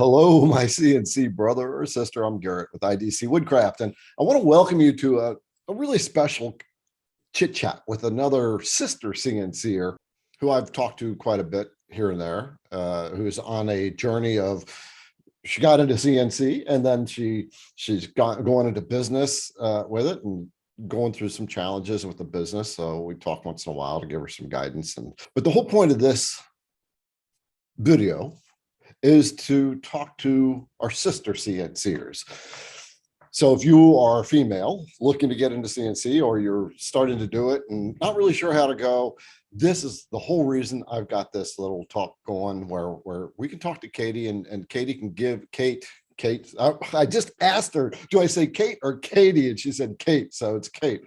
Hello, my CNC brother or sister. I'm Garrett with IDC Woodcraft, and I want to welcome you to a really special chit chat with another sister CNCer who I've talked to quite a bit here and there, who's on a journey of she got into CNC and then she's going into business with it and going through some challenges with the business. So we talk once in a while to give her some guidance. But the whole point of this video is to talk to our sister CNCers. So if you are female looking to get into CNC, or you're starting to do it and not really sure how to go, this is the whole reason I've got this little talk going where we can talk to Katie, and Katie can give Kate, I just asked her, do I say Kate or Katie? And she said Kate, so it's Kate,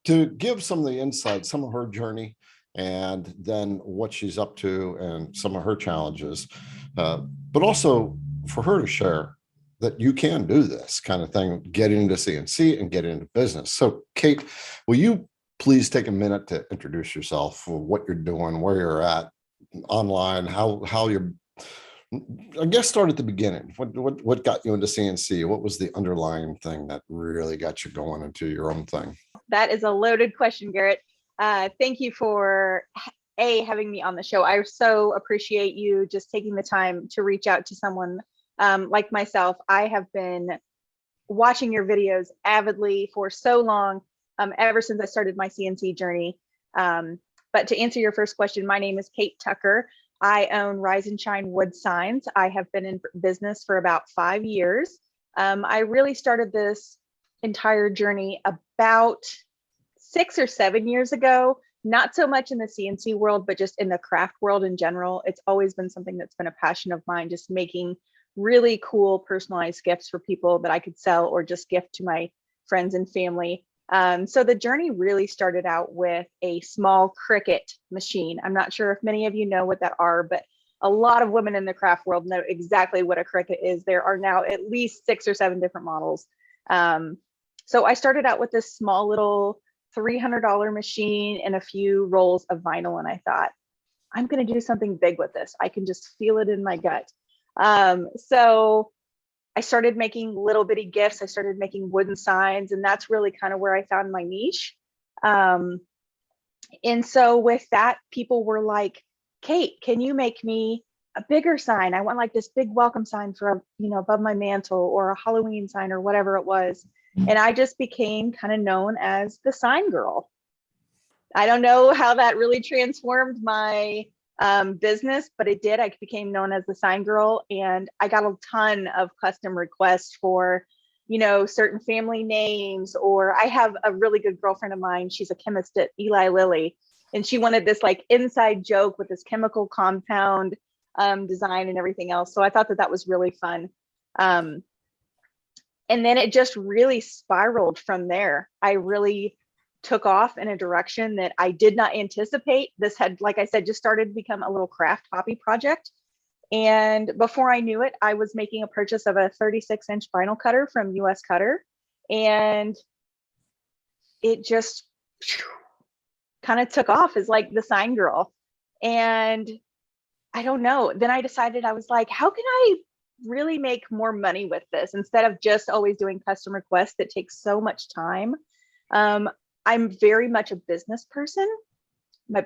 to give some of the insight, some of her journey, and then what she's up to and some of her challenges, but also for her to share that you can do this kind of thing, getting into CNC and getting into business. So Kate, will you please take a minute to introduce yourself, what you're doing, where you're at online, how you're, I guess start at the beginning. What got you into CNC? What was the underlying thing that really got you going into your own thing? That is a loaded question, Garrett. Thank you for having me on the show. I so appreciate you just taking the time to reach out to someone like myself. I have been watching your videos avidly for so long, ever since I started my CNC journey. But to answer your first question, my name is Kate Tucker. I own Rise and Shine Wood Signs. I have been in business for about 5 years. I really started this entire journey about 6 or 7 years ago, not so much in the CNC world, but just in the craft world in general. It's always been something that's been a passion of mine, just making really cool personalized gifts for people that I could sell or just gift to my friends and family. So the journey really started out with a small Cricut machine. I'm not sure if many of you know what that are, but a lot of women in the craft world know exactly what a Cricut is. There are now at least 6 or 7 different models. So I started out with this small little $300 machine and a few rolls of vinyl, and I thought, I'm going to do something big with this. I can just feel it in my gut. So I started making little bitty gifts. I started making wooden signs, and that's really kind of where I found my niche. And so with that, people were like, Kate, can you make me a bigger sign? I want like this big welcome sign for, above my mantle, or a Halloween sign, or whatever it was. And I just became kind of known as the sign girl. I don't know how that really transformed my business, but it did. I became known as the sign girl, and I got a ton of custom requests for, certain family names. Or I have a really good girlfriend of mine. She's a chemist at Eli Lilly, and she wanted this like inside joke with this chemical compound design and everything else. So I thought that was really fun. And then it just really spiraled from there. I really took off in a direction that I did not anticipate. This had, like I said, just started to become a little craft hobby project. And before I knew it, I was making a purchase of a 36-inch vinyl cutter from US Cutter. And it just kind of took off as like the sign girl. And I don't know. Then I decided, I was like, how can I really make more money with this instead of just always doing custom requests that takes so much time? I'm very much a business person.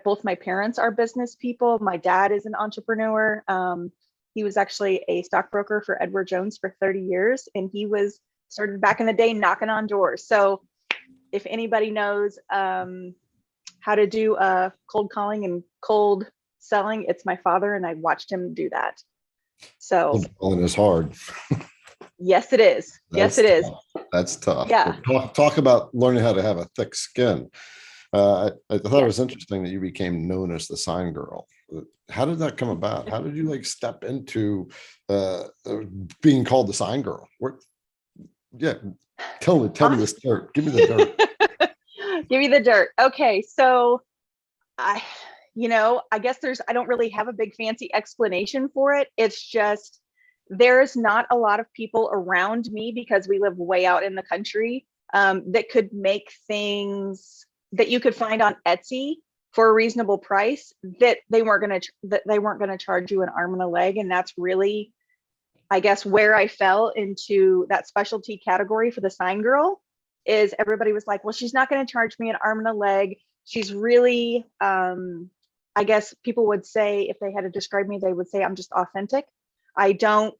Both my parents are business people. My dad is an entrepreneur. He was actually a stockbroker for Edward Jones for 30 years, and he started back in the day knocking on doors. So if anybody knows how to do cold calling and cold selling, it's my father, and I watched him do that. So Calling is hard. Yes, it is. Yes, it is. That's tough. Yeah. Talk about learning how to have a thick skin. I thought it was interesting that you became known as the sign girl. How did that come about? How did you like step into being called the sign girl? Tell me this dirt. Give me the dirt. Give me the dirt. Okay, so I guess I don't really have a big fancy explanation for it. It's just, there's not a lot of people around me, because we live way out in the country, that could make things that you could find on Etsy for a reasonable price that they weren't going to charge you an arm and a leg. And that's really I guess where I fell into that specialty category for the sign girl is everybody was like, well, she's not going to charge me an arm and a leg. She's really, I guess people would say, if they had to describe me, they would say I'm just authentic. I don't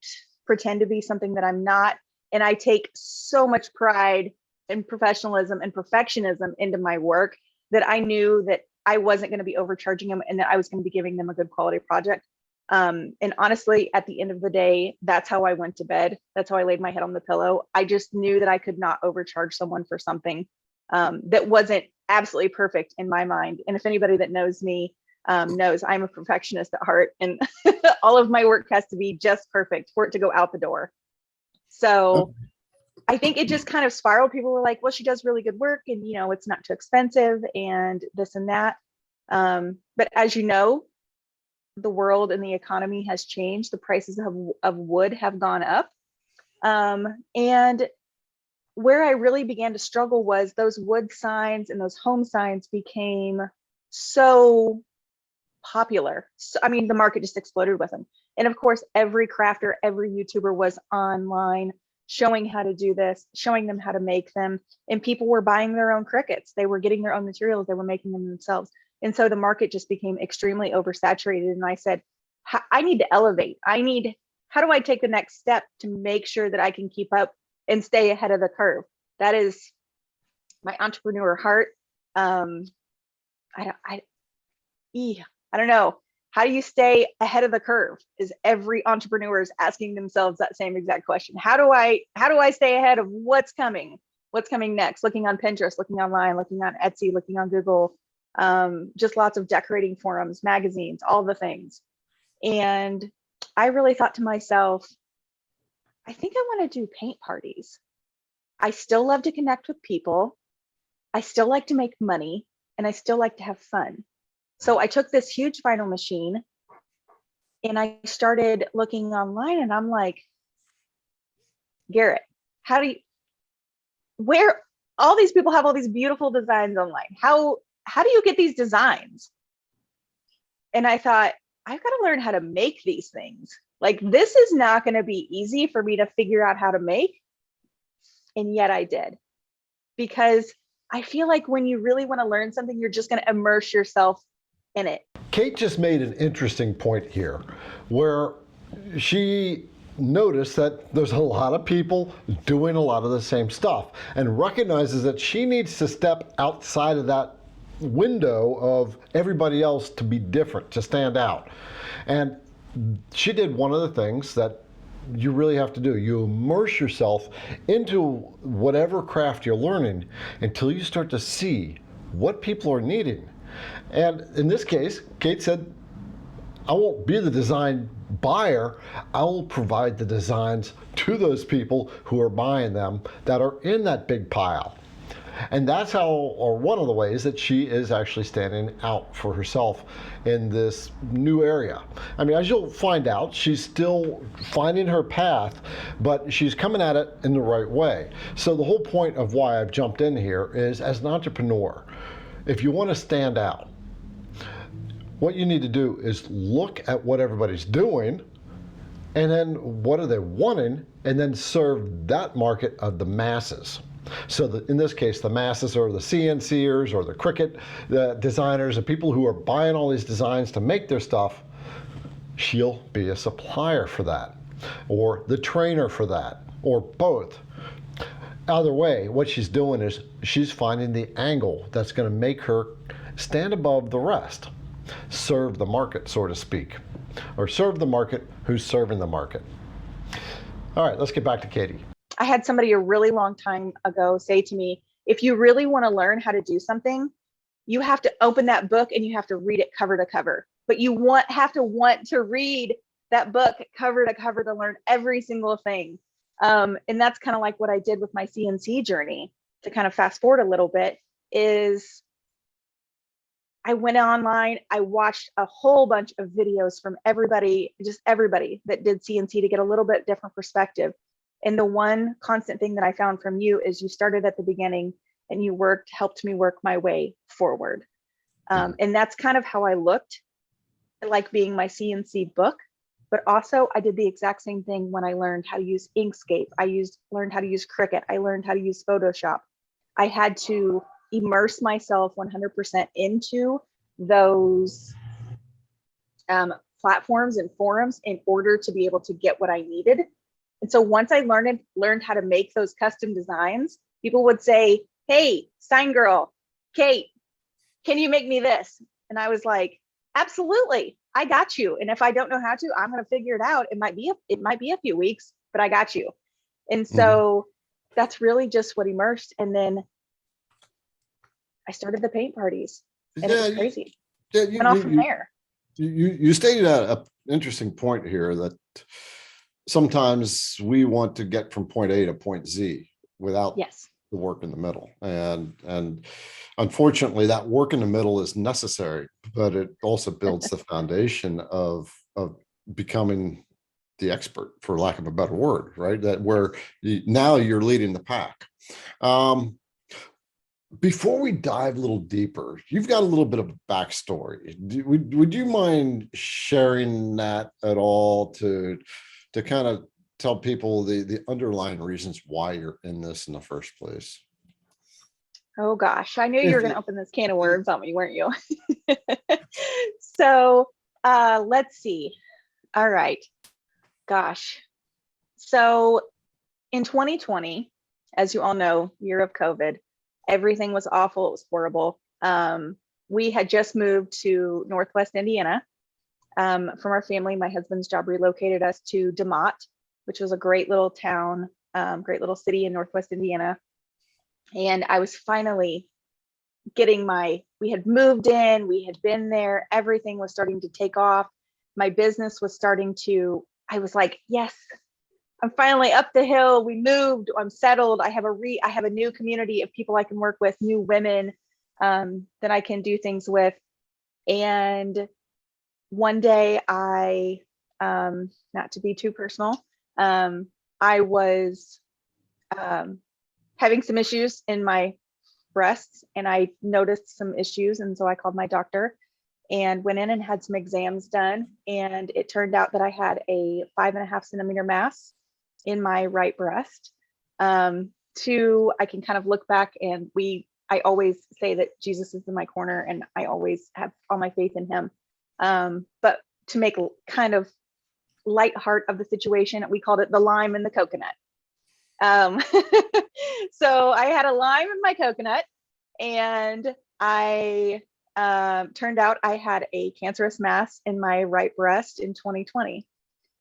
pretend to be something that I'm not. And I take so much pride and professionalism and perfectionism into my work that I knew that I wasn't going to be overcharging them and that I was going to be giving them a good quality project. And honestly, at the end of the day, that's how I went to bed. That's how I laid my head on the pillow. I just knew that I could not overcharge someone for something that wasn't absolutely perfect in my mind. And if anybody that knows me knows I'm a perfectionist at heart, and all of my work has to be just perfect for it to go out the door. So I think it just kind of spiraled. People were like, well, she does really good work and, you know, it's not too expensive and this and that. But as you know, the world and the economy has changed. The prices of wood have gone up. And where I really began to struggle was those wood signs and those home signs became so popular. So, I mean, the market just exploded with them. And of course, every crafter, every YouTuber was online showing how to do this, showing them how to make them. And people were buying their own crickets. They were getting their own materials. They were making them themselves. And so the market just became extremely oversaturated. And I said, I need to elevate. How do I take the next step to make sure that I can keep up and stay ahead of the curve? That is my entrepreneur heart. I don't know. How do you stay ahead of the curve? Is every entrepreneur is asking themselves that same exact question. How do I stay ahead of what's coming? What's coming next? Looking on Pinterest, looking online, looking on Etsy, looking on Google, just lots of decorating forums, magazines, all the things. And I really thought to myself, I think I want to do paint parties. I still love to connect with people. I still like to make money, and I still like to have fun. So I took this huge vinyl machine and I started looking online, and I'm like, Garrett, where all these people have all these beautiful designs online. How do you get these designs? And I thought, I've got to learn how to make these things. Like, this is not going to be easy for me to figure out how to make. And yet I did, because I feel like when you really want to learn something, you're just going to immerse yourself in it. Kate just made an interesting point here where she noticed that there's a lot of people doing a lot of the same stuff and recognizes that she needs to step outside of that window of everybody else to be different, to stand out. And she did one of the things that you really have to do. You immerse yourself into whatever craft you're learning until you start to see what people are needing. And in this case, Kate said, I won't be the design buyer. I will provide the designs to those people who are buying them that are in that big pile. And that's how, or one of the ways that she is actually standing out for herself in this new area. I mean, as you'll find out, she's still finding her path, but she's coming at it in the right way. So the whole point of why I've jumped in here is, as an entrepreneur, if you want to stand out, what you need to do is look at what everybody's doing, and then what are they wanting, and then serve that market of the masses. So in this case, the masses are the CNCers or the Cricut designers, the people who are buying all these designs to make their stuff. She'll be a supplier for that, or the trainer for that, or both. Either way, what she's doing is she's finding the angle that's going to make her stand above the rest. Serve the market, so to speak, or serve the market who's serving the market. All right, let's get back to Katie. I had somebody a really long time ago say to me, if you really want to learn how to do something, you have to open that book and you have to read it cover to cover. But you have to want to read that book cover to cover to learn every single thing. And that's kind of like what I did with my CNC journey. To kind of fast forward a little bit, is I went online, I watched a whole bunch of videos from everybody that did CNC to get a little bit different perspective. And the one constant thing that I found from you is you started at the beginning and you helped me work my way forward. And that's kind of how I looked, like being my CNC book, But also I did the exact same thing when I learned how to use Inkscape. Learned how to use Cricut. I learned how to use Photoshop. I had to immerse myself 100% into those platforms and forums in order to be able to get what I needed. And so once I learned how to make those custom designs, people would say, "Hey, sign girl, Kate, can you make me this?" And I was like, "Absolutely, I got you. And if I don't know how to, I'm going to figure it out. It might be a few weeks, but I got you." And so that's really just what immersed. And then I started the paint parties, and it was crazy. Went off from there. You stated a interesting point here, that sometimes we want to get from point A to point Z without the work in the middle. And unfortunately, that work in the middle is necessary, but it also builds the foundation of becoming the expert, for lack of a better word, right? That where now you're leading the pack. Before we dive a little deeper, you've got a little bit of a backstory. Would you mind sharing that at all to kind of tell people the underlying reasons why you're in this in the first place? Oh gosh, I knew you were going to open this can of worms on me, weren't you? So let's see. All right. Gosh. So in 2020, as you all know, year of COVID, everything was awful. It was horrible. We had just moved to Northwest Indiana from our family. My husband's job relocated us to DeMott, which was a great little town, great little city in Northwest Indiana. And I was finally getting we had moved in, we had been there, everything was starting to take off. My business was I was like, yes, I'm finally up the hill. We moved, I'm settled. I have a new community of people I can work with, new women that I can do things with. And one day not to be too personal, I was having some issues in my breasts, and I noticed some issues. And so I called my doctor and went in and had some exams done. And it turned out that I had a 5.5 centimeter mass in my right breast. I can kind of look back, and I always say that Jesus is in my corner, and I always have all my faith in him. But to make kind of light heart of the situation, we called it the lime and the coconut. So I had a lime in my coconut, and I turned out I had a cancerous mass in my right breast in 2020.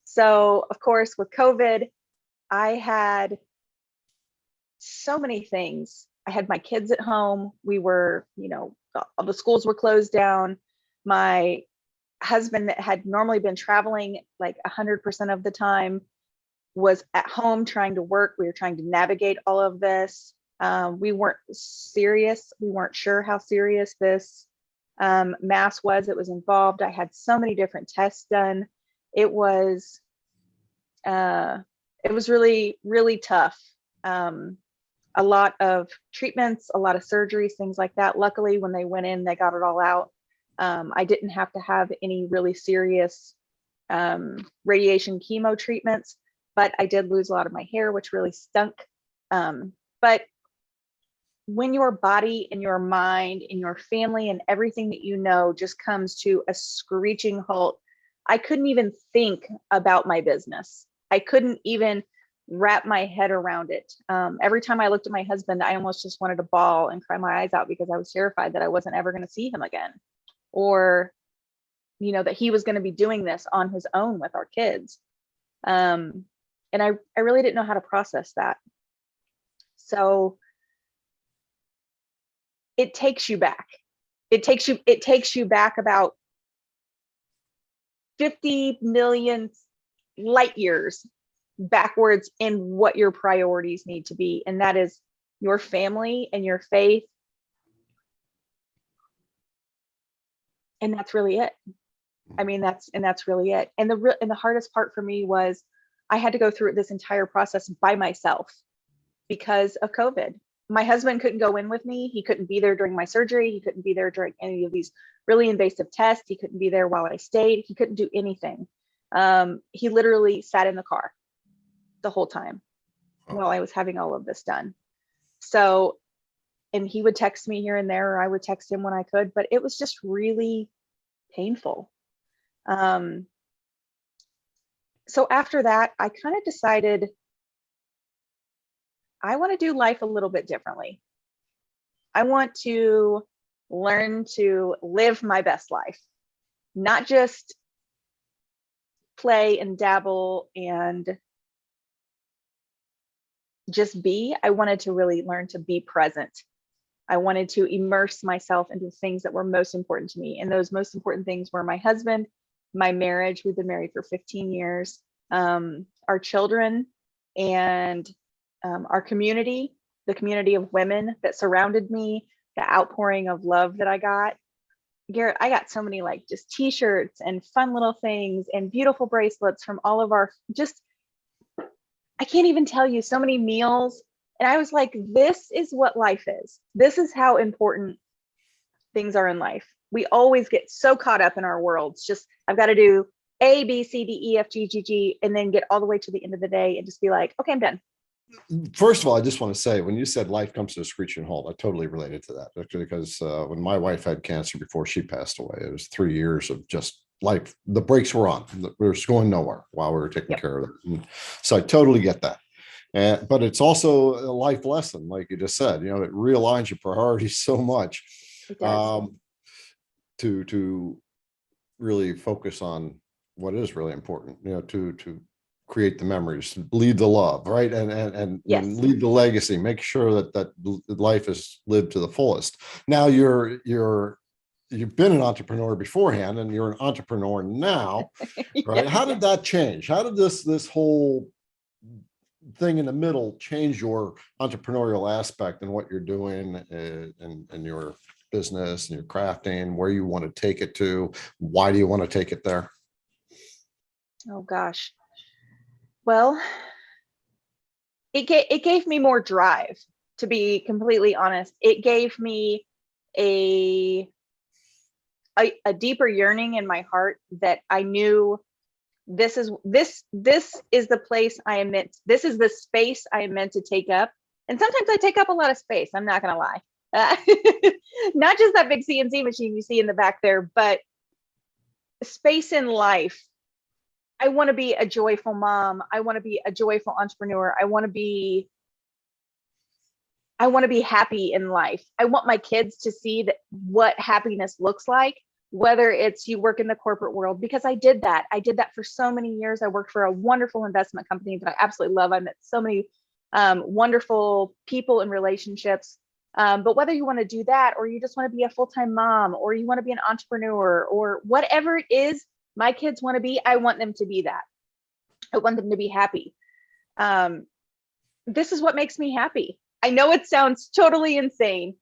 So of course, with COVID, I had so many things. I had my kids at home. We were, all the schools were closed down. My husband, that had normally been traveling like 100% of the time, was at home trying to work. We were trying to navigate all of this. We weren't serious. We weren't sure how serious this mass was. It was involved. I had so many different tests done. It was really, really tough. A lot of treatments, a lot of surgeries, things like that. Luckily, when they went in, they got it all out. I didn't have to have any really serious radiation chemo treatments, but I did lose a lot of my hair, which really stunk. But when your body and your mind and your family and everything that you know just comes to a screeching halt, I couldn't even think about my business. I couldn't even wrap my head around it. Every time I looked at my husband, I almost just wanted to bawl and cry my eyes out, because I was terrified that I wasn't ever going to see him again, or, that he was going to be doing this on his own with our kids. And I really didn't know how to process that. So it takes you back. It takes you back about 50 million light years backwards in what your priorities need to be. And that is your family and your faith. And that's really it. I mean, that's really it. And the hardest part for me was I had to go through this entire process by myself because of COVID. My husband couldn't go in with me. He couldn't be there during my surgery. He couldn't be there during any of these really invasive tests. He couldn't be there while I stayed. He couldn't do anything. He literally sat in the car the whole time while I was having all of this done. So, and he would text me here and there, or I would text him when I could, but it was just really painful. So after that, I kind of decided I want to do life a little bit differently. I want to learn to live my best life, not just play and dabble and just be. I wanted to really learn to be present. I wanted to immerse myself into things that were most important to me. And those most important things were my husband, my marriage. We've been married for 15 years, our children, and our community, the community of women that surrounded me, the outpouring of love that I got. Garrett, I got so many like just t-shirts and fun little things and beautiful bracelets from all of our, just, I can't even tell you, so many meals. And I was like, this is what life is. This is how important things are in life. We always get so caught up in our worlds. Just, I've got to do A, B, C, D, E, F, G, G, G, and then get all the way to the end of the day and just be like, okay, I'm done. First of all, I just want to say, when you said life comes to a screeching halt, I totally related to that, because when my wife had cancer before she passed away, it was 3 years of just life. The brakes were on. We were going nowhere while we were taking care of it. And so I totally get that. But it's also a life lesson, like you just said. It realigns your priorities so much, to really focus on what is really important. To create the memories, lead the love, right? And Yes. lead the legacy, make sure that life is lived to the fullest. Now you've been an entrepreneur beforehand, and you're an entrepreneur now, right? How did that change? How did this whole thing in the middle change your entrepreneurial aspect and what you're doing in your business and your crafting, where you want to take it to? Why do you want to take it there? Oh gosh. Well, it gave me more drive, to be completely honest. It gave me a deeper yearning in my heart that I knew this is the place I am meant. This is the space I am meant to take up. And sometimes I take up a lot of space. I'm not going to lie. Not just that big CNC machine you see in the back there, but space in life. I want to be a joyful mom. I want to be a joyful entrepreneur. I want to be happy in life. I want my kids to see what happiness looks like, whether it's you work in the corporate world, because I did that. I did that for so many years. I worked for a wonderful investment company that I absolutely love. I met so many wonderful people and relationships. But whether you want to do that, or you just want to be a full-time mom, or you want to be an entrepreneur, or whatever it is my kids want to be, I want them to be that. I want them to be happy. This is what makes me happy. I know it sounds totally insane.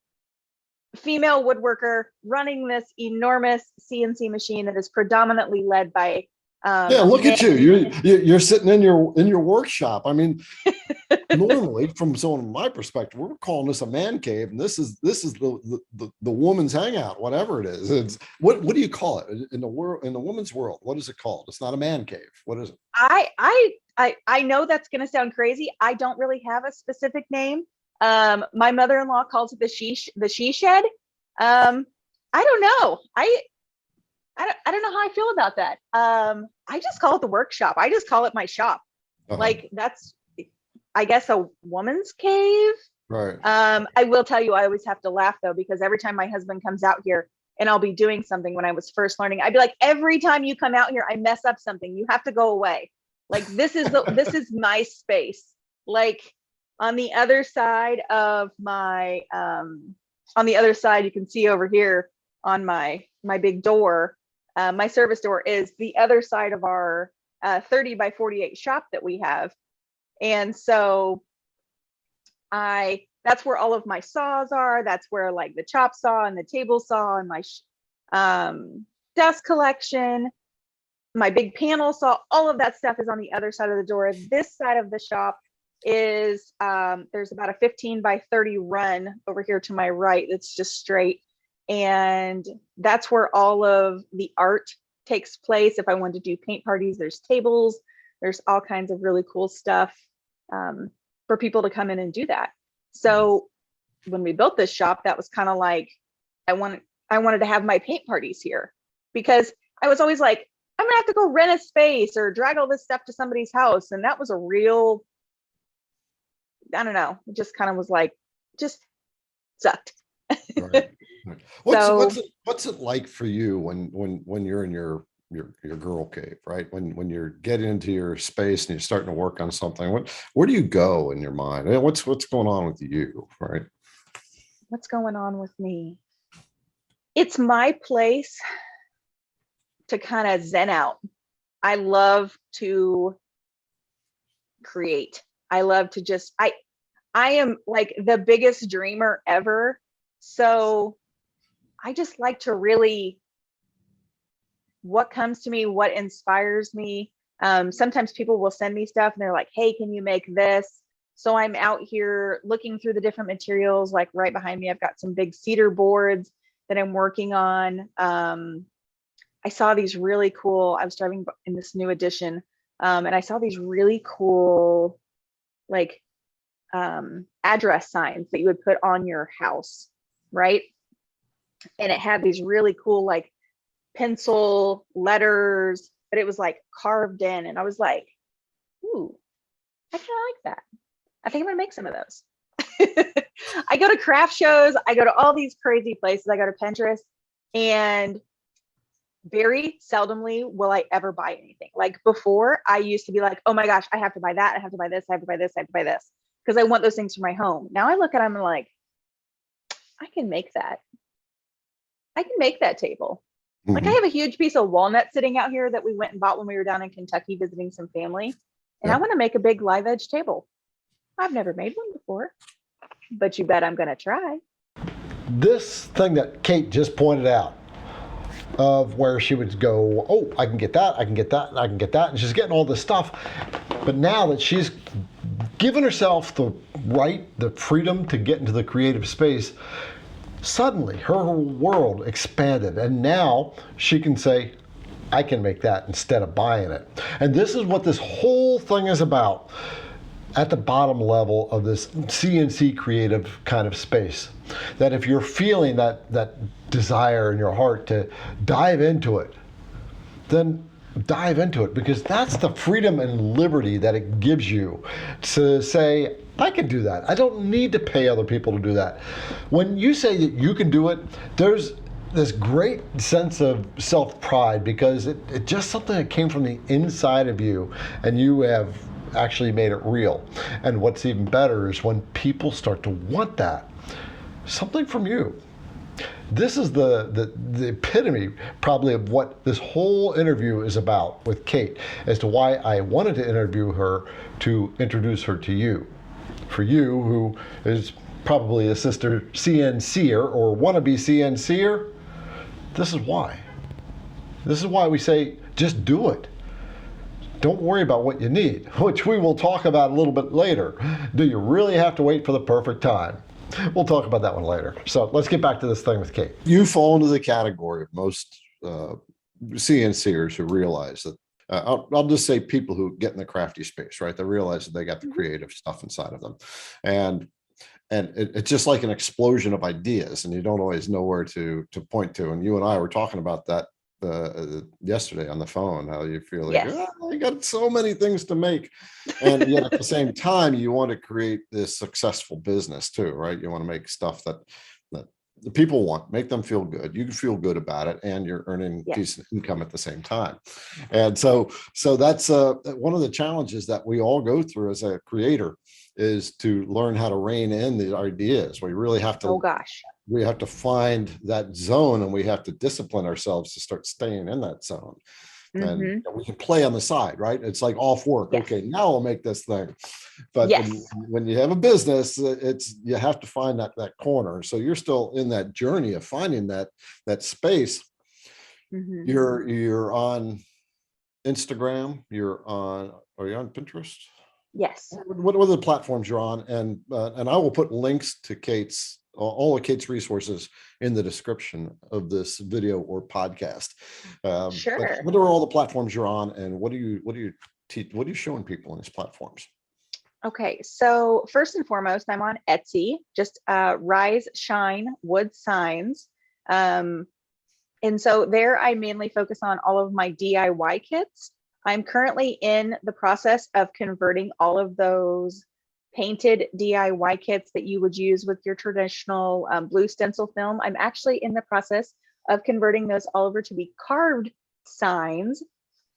Female woodworker running this enormous CNC machine that is predominantly led by yeah, look at you. You're sitting in your workshop. I mean, normally, from someone my perspective, we're calling this a man cave, and this is the woman's hangout, whatever it is. It's what do you call it in the world, in the woman's world? What is it called? It's not a man cave. What is it? I know that's going to sound crazy. I don't really have a specific name. My mother-in-law calls it the she shed. I don't know. I don't know how I feel about that. I just call it the workshop. I just call it my shop. Like that's, I guess, a woman's cave. Right. I will tell you, I always have to laugh though, because every time my husband comes out here and I'll be doing something, when I was first learning, I'd be like, every time you come out here, I mess up something. You have to go away. Like this is my space. Like on the other side of my, on the other side, you can see over here on my big door, my service door is the other side of our 30 by 48 shop that we have. And so that's where all of my saws are. That's where like the chop saw and the table saw and my desk collection, my big panel saw, all of that stuff is on the other side of the door. This side of the shop is, there's about a 15 by 30 run over here to my right. It's just straight. And that's where all of the art takes place. If I want to do paint parties, there's tables, there's all kinds of really cool stuff for people to come in and do that. So when we built this shop, that was kind of like, I wanted to have my paint parties here, because I was always like, I'm gonna have to go rent a space or drag all this stuff to somebody's house. And that was a real, I don't know, it just kind of was like, just sucked. Right. So What's it like for you when you're in your girl cave, right? When you're getting into your space and you're starting to work on something, where do you go in your mind? What's going on with you, right? what's going on with me? It's my place to kind of zen out. I love to create. I love to just, I am like the biggest dreamer ever. So I just like to really, what comes to me, what inspires me. Sometimes people will send me stuff and they're like, hey, can you make this? So I'm out here looking through the different materials. Like right behind me, I've got some big cedar boards that I'm working on. I saw these really cool, I was driving in this new edition, and I saw these really cool, like address signs that you would put on your house, right? And it had these really cool, like pencil letters, but it was like carved in. And I was like, ooh, I kind of like that. I think I'm gonna make some of those. I go to craft shows, I go to all these crazy places, I go to Pinterest, and very seldomly will I ever buy anything. Like before, I used to be like, oh my gosh, I have to buy that, I have to buy this, I have to buy this, I have to buy this, because I want those things for my home. Now I look at them and like, I can make that. I can make that table. Mm-hmm. Like I have a huge piece of walnut sitting out here that we went and bought when we were down in Kentucky visiting some family. And I want to make a big live edge table. I've never made one before, but you bet I'm going to try. This thing that Kate just pointed out, of where she would go, oh, I can get that, I can get that, I can get that, and she's getting all this stuff. But now that she's given herself the right, the freedom to get into the creative space, suddenly her world expanded, and now she can say, I can make that instead of buying it. And this is what this whole thing is about at the bottom level of this CNC creative kind of space. That if you're feeling that desire in your heart to dive into it, then dive into it, because that's the freedom and liberty that it gives you to say, I can do that. I don't need to pay other people to do that. When you say that you can do it, there's this great sense of self-pride, because it's just something that came from the inside of you, and you have actually made it real. And what's even better is when people start to want that, something from you. This is the epitome probably of what this whole interview is about with Kate, as to why I wanted to interview her, to introduce her to you. For you, who is probably a sister CNCer or wannabe CNCer, this is why. This is why we say, just do it. Don't worry about what you need, which we will talk about a little bit later. Do you really have to wait for the perfect time? We'll talk about that one later. So let's get back to this thing with Kate. You fall into the category of most CNCers who realize that, I'll just say people who get in the crafty space, right? They realize that they got the creative stuff inside of them. And it's just like an explosion of ideas, and you don't always know where to point to. And you and I were talking about that yesterday on the phone, how you feel like, yes. I got so many things to make. And yet at the same time, you want to create this successful business too, right? You want to make stuff that the people want, make them feel good. You can feel good about it, and you're earning decent income at the same time. And so that's one of the challenges that we all go through as a creator, is to learn how to rein in the ideas. We really have to, we have to find that zone, and we have to discipline ourselves to start staying in that zone. And we can play on the side, right? It's like off work. Okay, now I'll make this thing. But when you have a business, you have to find that corner. So you're still in that journey of finding that space. You're on Instagram. Are you on Pinterest? Yes. What are the platforms you're on? And I will put links to Kate's all of Kate's resources in the description of this video or podcast. But Sure. what are all the platforms you're on, and what are you showing people on these platforms? Okay, so first and foremost, I'm on Etsy, just Rise Shine Wood Signs. And so there I mainly focus on all of my DIY kits. I'm currently in the process of converting all of those painted DIY kits that you would use with your traditional blue stencil film. I'm actually in the process of converting those all over to be carved signs.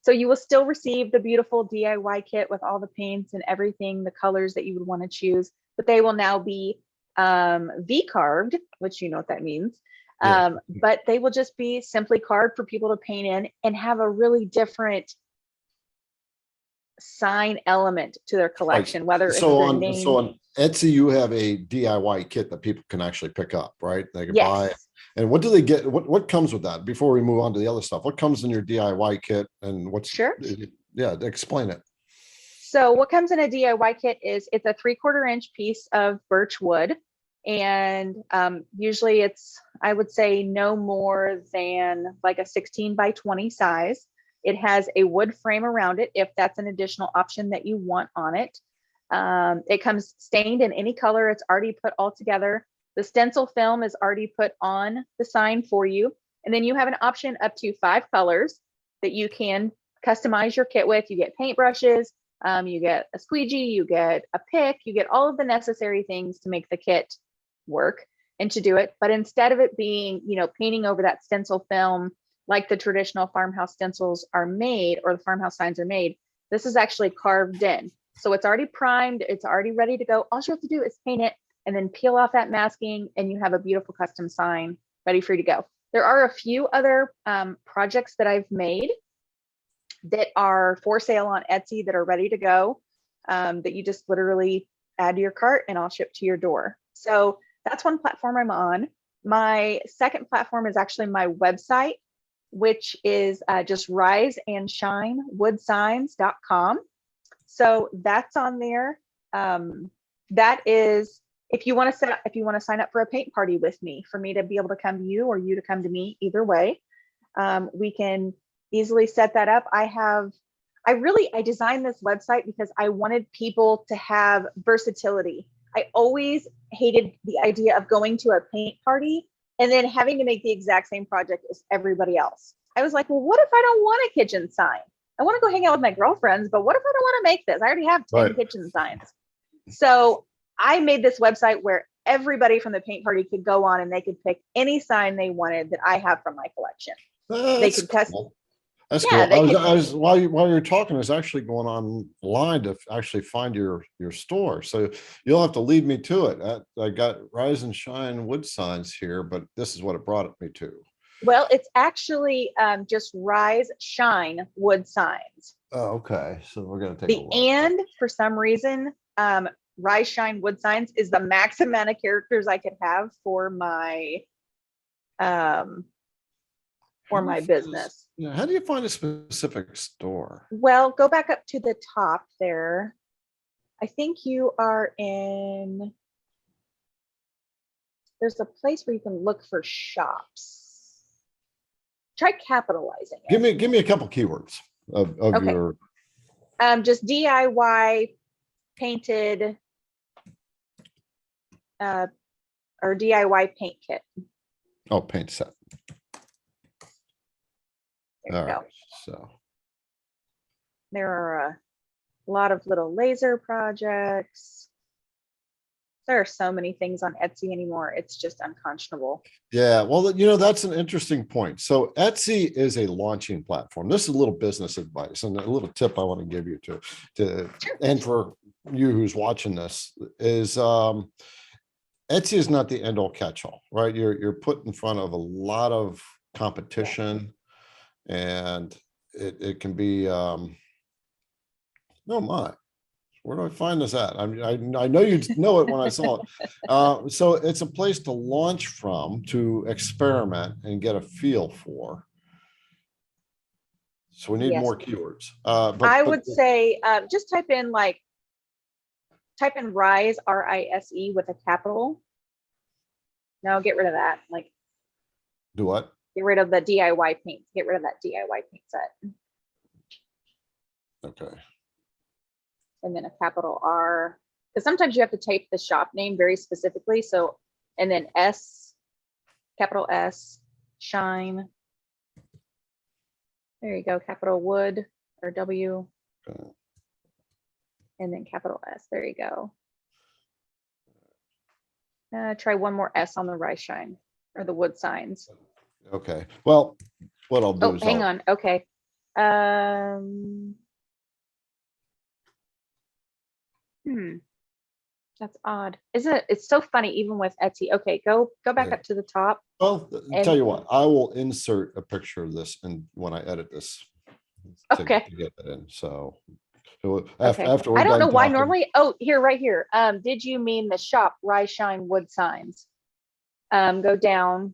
So you will still receive the beautiful DIY kit with all the paints and everything, the colors that you would want to choose, but they will now be V-carved, which you know what that means. Yeah. But they will just be simply carved for people to paint in and have a really different sign element to their collection, Right. whether it's So their on name. Etsy, you have a DIY kit that people can actually pick up, right? They can buy. Yes. And what do they get? What comes with that? Before we move on to the other stuff, what comes in your DIY kit, and what's Sure. Yeah, explain it. So what comes in a DIY kit is it's a 3/4 inch piece of birch wood. And usually it's, I would say, no more than like a 16 by 20 size. It has a wood frame around it if that's an additional option that you want on it. It comes stained in any color. It's already put all together. The stencil film is already put on the sign for you. And then you have an option up to 5 colors that you can customize your kit with. You get paintbrushes, you get a squeegee, you get a pick, you get all of the necessary things to make the kit work and to do it. But instead of it being, painting over that stencil film like the traditional farmhouse stencils are made, or the farmhouse signs are made, this is actually carved in. So it's already primed, it's already ready to go. All you have to do is paint it and then peel off that masking, and you have a beautiful custom sign ready for you to go. There are a few other projects that I've made that are for sale on Etsy that are ready to go, that you just literally add to your cart and I'll ship to your door. So that's one platform I'm on. My second platform is actually my website, which is just riseandshinewoodsigns.com. So that's on there. That is, if you want to sign up for a paint party with me, for me to be able to come to you or you to come to me, either way, we can easily set that up. I designed this website because I wanted people to have versatility. I always hated the idea of going to a paint party and then having to make the exact same project as everybody else. I was like, well, what if I don't want a kitchen sign? I want to go hang out with my girlfriends, but what if I don't want to make this? I already have 10 kitchen signs. So I made this website where everybody from the paint party could go on and they could pick any sign they wanted that I have from my collection. They could test. Cool. That's Yeah, cool. I was while you're talking, I was actually going online to actually find your store. So you'll have to lead me to it. I got Rise and Shine wood signs here, but this is what it brought me to. Well, it's actually just Rise Shine Wood Signs. Oh, okay. So we're gonna take the a look. And for some reason, Rise Shine Wood Signs is the max amount of characters I could have for my business. Yeah, how do you find a specific store? Well, go back up to the top there. I think you are in, there's a place where you can look for shops. Try capitalizing it. Give me a couple keywords of Okay. your just DIY painted or DIY paint kit. Oh, paint set. There All you right. go. So There are a lot of little laser projects. There are so many things on Etsy anymore. It's just unconscionable. yeah, well, that's an interesting point. So Etsy is a launching platform. This is a little business advice and a little tip I want to give you to and for you who's watching this is Etsy is not the end all catch all, right? You're put in front of a lot of competition, and it can be oh my, where do I find this at? I know you'd know it when I saw it. So it's a place to launch from, to experiment and get a feel for. So we need more keywords. I would say just type in Rise, RISE, with a capital, No, get rid of that. Like, Do what? get rid of the DIY paint. Get rid of that DIY paint set. Okay. And then a capital R. Because sometimes you have to type the shop name very specifically. So, and then S, capital S, shine. There you go. Capital wood or W. Okay. And then capital S. There you go. Try one more S on the rice shine or the wood signs. Okay. Well, what I'll do Oh, is hang on. Okay. That's odd. Isn't it? It's so funny, even with Etsy. Okay, go back Yeah. up to the top. Well, And- tell you what, I will insert a picture of this and when I edit this Okay. to get that in. So Okay. after we're I don't know done why talking- normally. Oh, here, right here. Did you mean the shop Rise Shine Wood Signs? Go down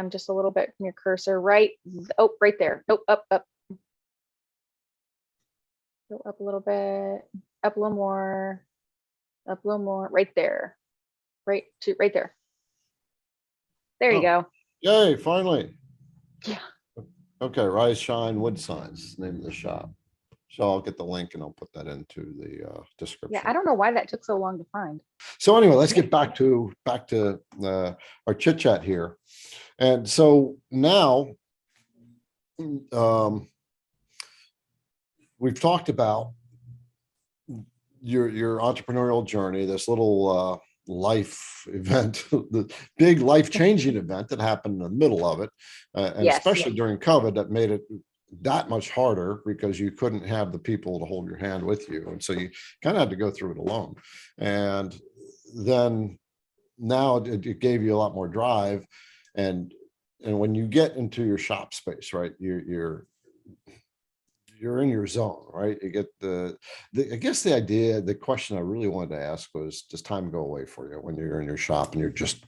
just a little bit from your cursor. Right. Oh, right there. Oh, up. Go up a little bit. Up a little more. Up a little more. Right there. Right there. There you go. Yay, finally. Yeah. Okay, Rise Shine Wood Signs, is the name of the shop. So I'll get the link and I'll put that into the description. Yeah, I don't know why that took so long to find. So anyway, let's get back to our chit chat here. And so now we've talked about your entrepreneurial journey, this little life event, the big life-changing event that happened in the middle of it, and Yes, especially yes. during COVID, that made it that much harder because you couldn't have the people to hold your hand with you, and so you kind of had to go through it alone. And then now it gave you a lot more drive, and when you get into your shop space, right, you're in your zone, right? You get I guess the question I really wanted to ask was, does time go away for you when you're in your shop and you're just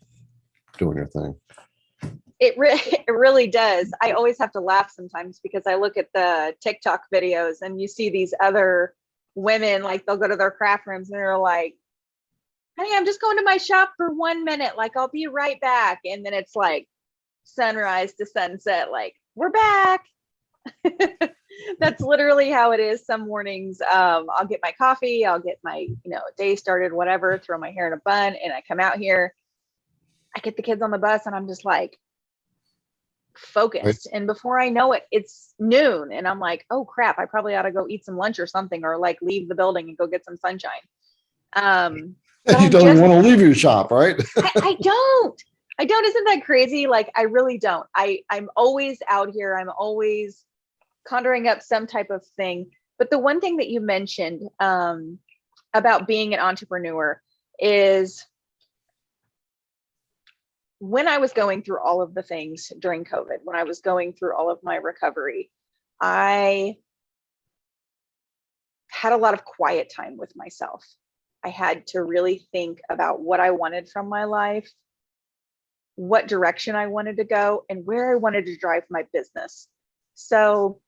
doing your thing? It really does. I always have to laugh sometimes because I look at the TikTok videos and you see these other women, like they'll go to their craft rooms and they're like, honey, I'm just going to my shop for 1 minute. Like, I'll be right back. And then it's like sunrise to sunset, like, we're back. That's literally how it is. Some mornings, I'll get my coffee, I'll get my, day started, whatever, throw my hair in a bun, and I come out here, I get the kids on the bus and I'm just like focused. And before I know it, it's noon and I'm like, oh crap, I probably ought to go eat some lunch or something, or like leave the building and go get some sunshine. You don't even want to leave your shop, right? I don't. Isn't that crazy? Like, I really don't. I'm always out here. I'm always conjuring up some type of thing. But the one thing that you mentioned about being an entrepreneur is when I was going through all of the things during COVID, when I was going through all of my recovery, I had a lot of quiet time with myself. I had to really think about what I wanted from my life, what direction I wanted to go, and where I wanted to drive my business. So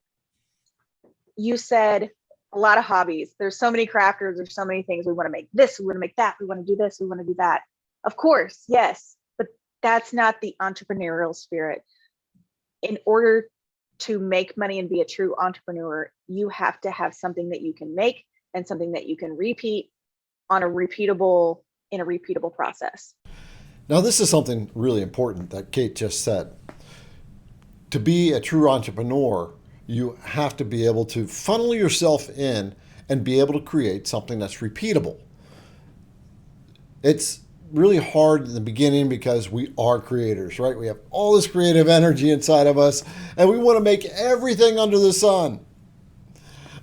you said a lot of hobbies. There's so many crafters. There's so many things. We want to make this. We want to make that. We want to do this. We want to do that. Of course, yes. But that's not the entrepreneurial spirit. In order to make money and be a true entrepreneur, you have to have something that you can make and something that you can repeat in a repeatable process. Now, this is something really important that Kate just said. To be a true entrepreneur, you have to be able to funnel yourself in and be able to create something that's repeatable. It's really hard in the beginning because we are creators, right? We have all this creative energy inside of us and we want to make everything under the sun.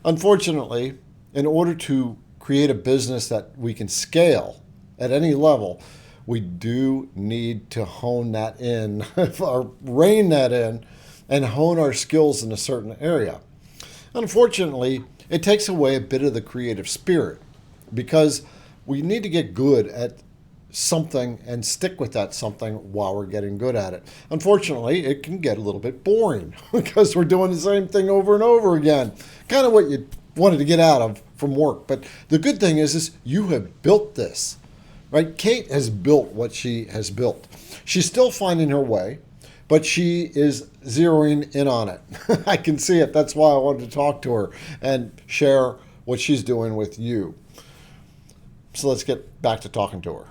Unfortunately, in order to create a business that we can scale at any level, we do need to hone that in, or rein that in, and hone our skills in a certain area. Unfortunately, it takes away a bit of the creative spirit because we need to get good at something and stick with that something while we're getting good at it. Unfortunately, it can get a little bit boring because we're doing the same thing over and over again. Kind of what you wanted to get out of from work. But the good thing is you have built this right? Kate has built what she has built. She's still finding her way, but she is zeroing in on it. I can see it. That's why I wanted to talk to her and share what she's doing with you. So let's get back to talking to her.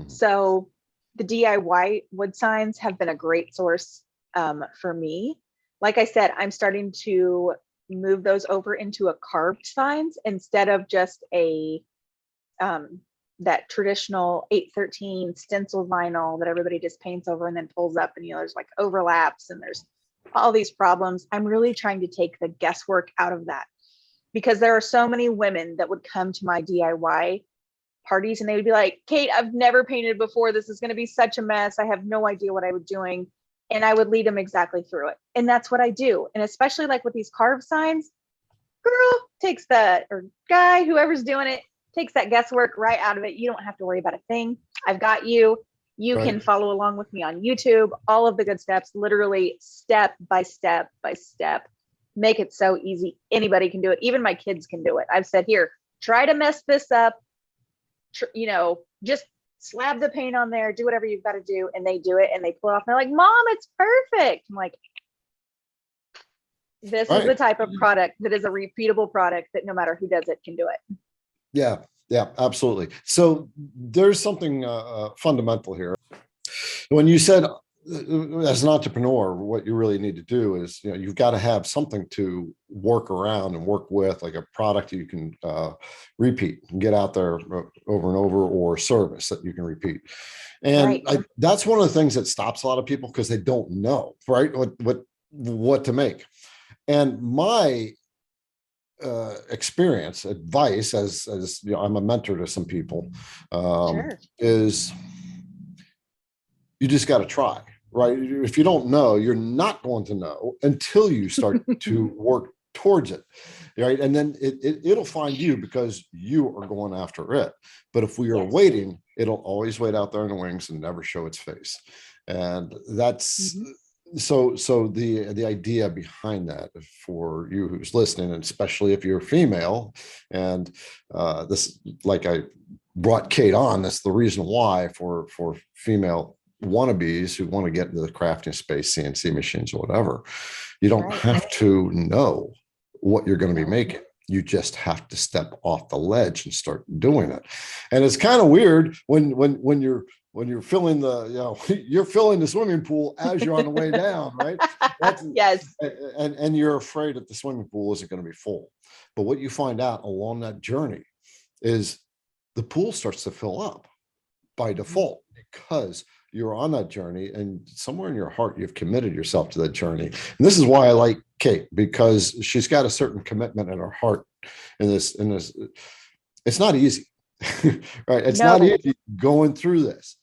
So the DIY wood signs have been a great source for me. Like I said, I'm starting to move those over into a carved signs instead of just a that traditional 813 stencil vinyl that everybody just paints over and then pulls up, and there's like overlaps and there's all these problems. I'm really trying to take the guesswork out of that, because there are so many women that would come to my DIY parties and they would be like, Kate, I've never painted before. This is going to be such a mess. I have no idea what I was doing. And I would lead them exactly through it. And that's what I do. And especially like with these carved signs, girl takes or guy, whoever's doing it, takes that guesswork right out of it. You don't have to worry about a thing. I've got you. You Right. can follow along with me on YouTube, all of the good steps, literally step by step by step. Make it so easy. Anybody can do it. Even my kids can do it. I've said, here, try to mess this up. Just slab the paint on there, do whatever you've got to do. And they do it and they pull it off. And they're like, Mom, it's perfect. I'm like, this is the type of product that is a repeatable product that no matter who does it can do it. Yeah, absolutely. So there's something fundamental here. When you said as an entrepreneur, what you really need to do is, you've got to have something to work around and work with, like a product you can repeat and get out there over and over, or service that you can repeat. And Right. That's one of the things that stops a lot of people, because they don't know, right, what to make. And my experience, advice, as I'm a mentor to some people, Sure. is you just got to try, right? If you don't know, you're not going to know until you start to work towards it, right? And then it'll find you, because you are going after it. But if we are Yes. waiting, it'll always wait out there in the wings and never show its face. And that's so the idea behind that for you who's listening, and especially if you're female, and this, like I brought Kate on, that's the reason why, for female wannabes who want to get into the crafting space, CNC machines or whatever, you don't have to know what you're going to be making. You just have to step off the ledge and start doing it. And it's kind of weird when you're filling you're filling the swimming pool as you're on the way down, right? Yes. And you're afraid that the swimming pool isn't going to be full. But what you find out along that journey is the pool starts to fill up by default, because you're on that journey, and somewhere in your heart, you've committed yourself to that journey. And this is why I like Kate, because she's got a certain commitment in her heart in this, it's not easy, right? It's not easy going through this,